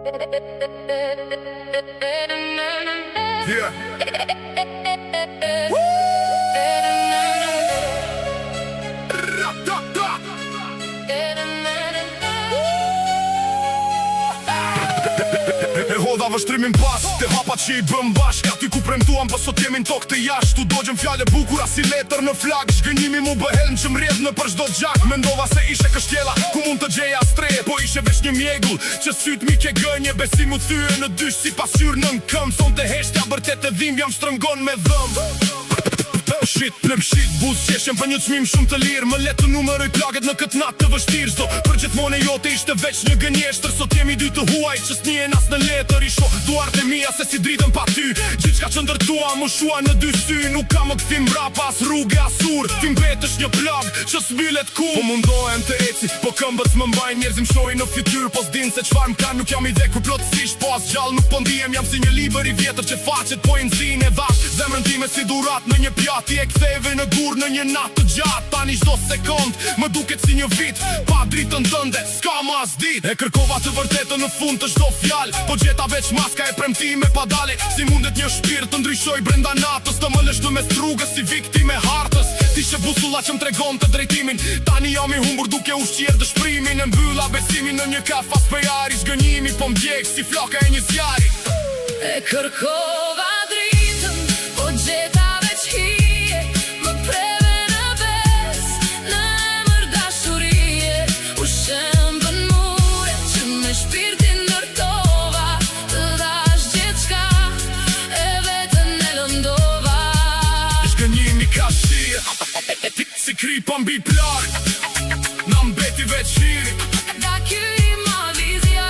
Yeah. E hodha vështrimin pas, te hapa që I bëm bashk. Aty ku premtuam, po sot jemi në tokë të jashtë. Tu dojgjëm fjale bukura si letër në flag. Shgënjimi mu bëhelm që mrjedh në për çdo gjak. Mendova se ishe kështjela, ku mund të gjeja stre. Po ishe veç një mjegull, që syt mi ke gënje. Besim u thyë në dysh si pasyrë në nkëm. Son të heshtja bërtet e dhim, jam shtrëngon me dhëm. Shit, plëm shit, buz qeshem për një çmim shumë të lirë. Më letë të numëroj plaget në këtë natë të vështirë. Zdo, për gjithmonë e jote ishte veç një gënjeshtër. Sot jemi dy të huaj, që s'nje e nas në letër. I shoh duart e mia se si dritën pa ty. Gjithçka që ndërtua më shua në dy sy. Nuk ka më këthim brapa as rrugë as ur. Ti mbetësh një plag që s'mbylet ku. Po mundohem të eci, po këmbët më mbajnë. Njerëzim shohin në fytyrë, po s'din se çfarë më kanë. Nuk jam I vdekur plotësisht, po as gjallë nuk po ndihem. Jam si një libër I vjetër që faqet po I nxin e dhash. Zemrën time si durat në një pjat. I e ktheve në gur në një natë të gjatë. Tani çdo sekond më duket si një vit. Pa dritën tënde, s'ka më as dit. E kërkova të vërtetën në fund të çdo fjalë. Po gjeta veç maska e premtime pa dale. Si mundet një shpirt të ndryshoj brenda natës. Të më lësh në mes rrugës si viktime hartës. Ti që busulla që më tregon të drejtimin. Tani jam I humbur duke ushqyer dëshprimin. E mbylla besimin në një kafas pejari. Zgënjimi po m'djeg si flaka e një zjari. E kërkova dritën, po gjeta veç hije. Më preve në bes, në emër dashurie. U shembën mure, që me shpirtin ndërtova. Të dash gjithçka, e vetën e lëndova. Zgënjimi ka shirë, si kri pa mbi plak. Na mbeti veç hiri. Da ky I ma vizja.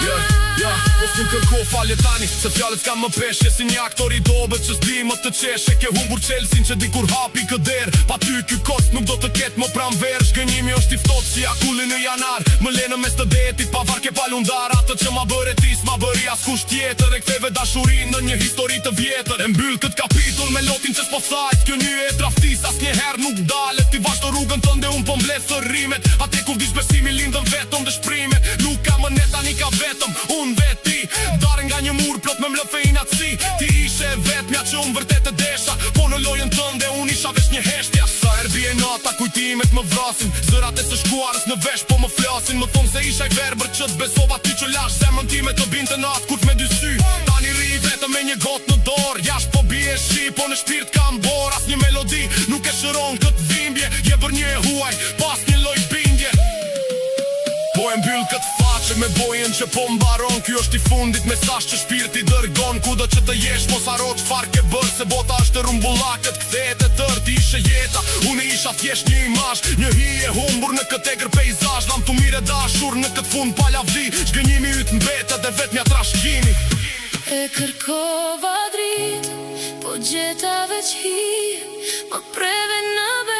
Unë kërko falje tani, se fjallet s'ka më peshe. Si një aktor I dobet që s'di më të qeshe. Ke humbur Chelsea që dikur hapi këder. Pa ty ky kost nuk do të ketë më pranver. Shgënjimi është I ftoht si akulli në janar. Më le në mes të detit pa varke palundar. Atë që ma bërë e tis, ma bëri askush tjetër. E ktheve dashurin në një histori të vjetër. E mbyll këtë kapitull me lotin që s'po thajt. Kjo një e draftis as njëherë nuk dalet. Ti vazhdo rrugën tënde unë po mbledh sërimet. Ate ku vdish besimi lindën vetëm dëshprimet. Nuk ka më net tani ka vetëm unë veti. Darë nga një mur plot me mlëfe I natësi. Ti ishe vetmja që unë vërtet e desha. Po në lojën tënde unë isha vesh një heshtja. Sa erbi e nata kujtimet më vrasin. Zërat e së shkuarës në vesh po më flasin. Më thonë se isha I verber që t'besova ty që lash. Zemrën time të binte në atë kurt me dy sy. Tani ri vetëm me një got në dorë. Jash po bie shi, po në shpirt kam bor. As një melodi nuk e shëron këtë dhimbje. Je bër një e huaj, pas një loj bindje. Po e mbyll këtë faqe me bojën që po mbaron. Ky është I fundit mesazh që shpirti dërgon. Kudo që të jesh mos haro çfarë ke bërë. Se bota është e rumbullakët, kthehet e tërë. Ti ishe jeta, unë isha thjesht një imazh. Një hije humbur në këtë egër peizazh. Nam të mire dashur në këtë fund pa lavdi. Zgënjimi yt mbetet dhe vetmja trashëgimi. E kërkova dritën, po gjeta veç hije. Më preve në bes.